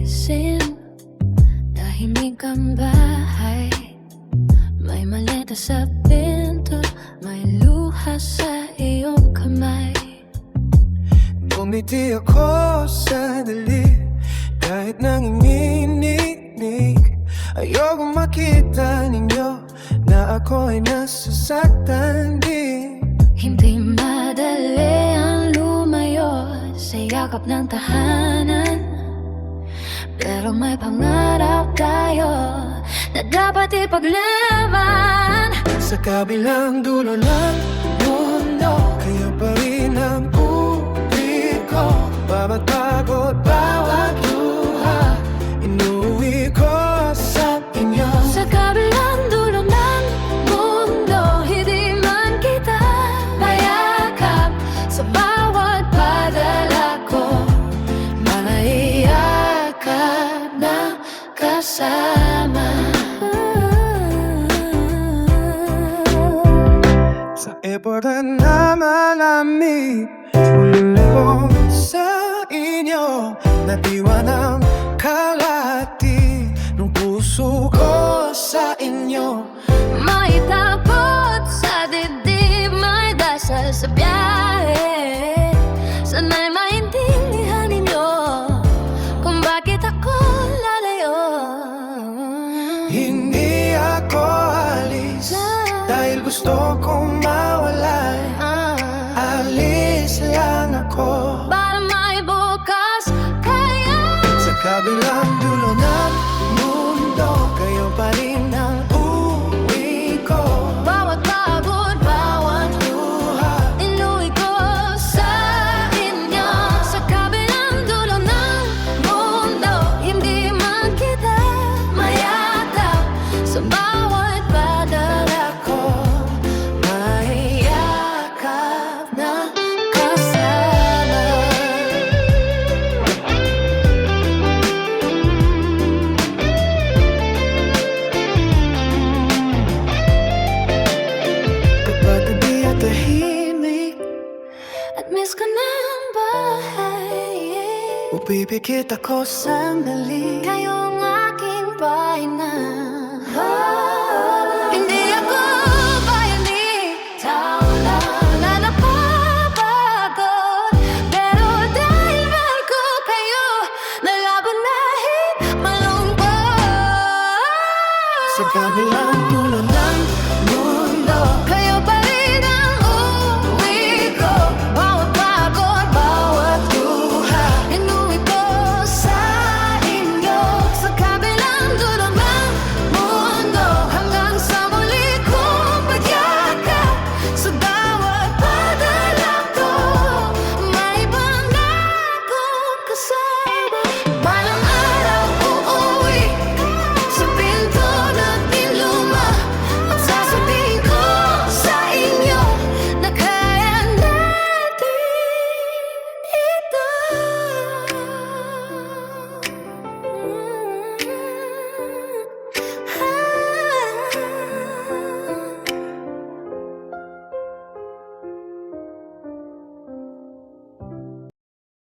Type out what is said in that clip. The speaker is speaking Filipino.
gigising. Tahimik ang bahay, may maleta sa pinto, may luha sa iyong kamay. Bumiti ako sandali, kahit nanginginig. Ayokong makita ninyo na ako'y nasasaktan din. Hindi madali ang lumayo sa yakap ng tahanan, pero may pangarap tayo na dapat ipaglaban. Sa kabilang dulo ng mundo, kayo pa rin ang uwi ko. Bawat pagod, bawat luha, inuwi ko sa inyo. Sa kabilang dulo ng mundo, hindi man kita mayakap. Sa bawat padala ko, mga iyakap na kasama. Sa airport na malamig, ulong sa inyo, natiwan ang kalati ng puso ko sa inyo. May takot sa dibdib, may dasal sa biyahe. Sana'y maintindihan ninyo kung bakit ako lalayo. Hindi ako alis dahil gusto kong mawala. Alis lang ako Para may bukas kaya. sa kabilang dulo ng mundo, kayo pa rin ang uwi ko. Bawat pagod, bawat Luha, inuwi ko sa inyo. Sa kabilang dulo ng mundo, hindi man kita mayakap. Sa bawat padala ko, may yakap na kasama. kapag gabi at tahimik, At miss ko na ang bahay. upipikit ako sandali. Kayo ang aking pahinga. Hindi ako bayani, tao lang na napapagod. Pero dahil mahal ko kayo, nalaban na malungkot. Sa kabilang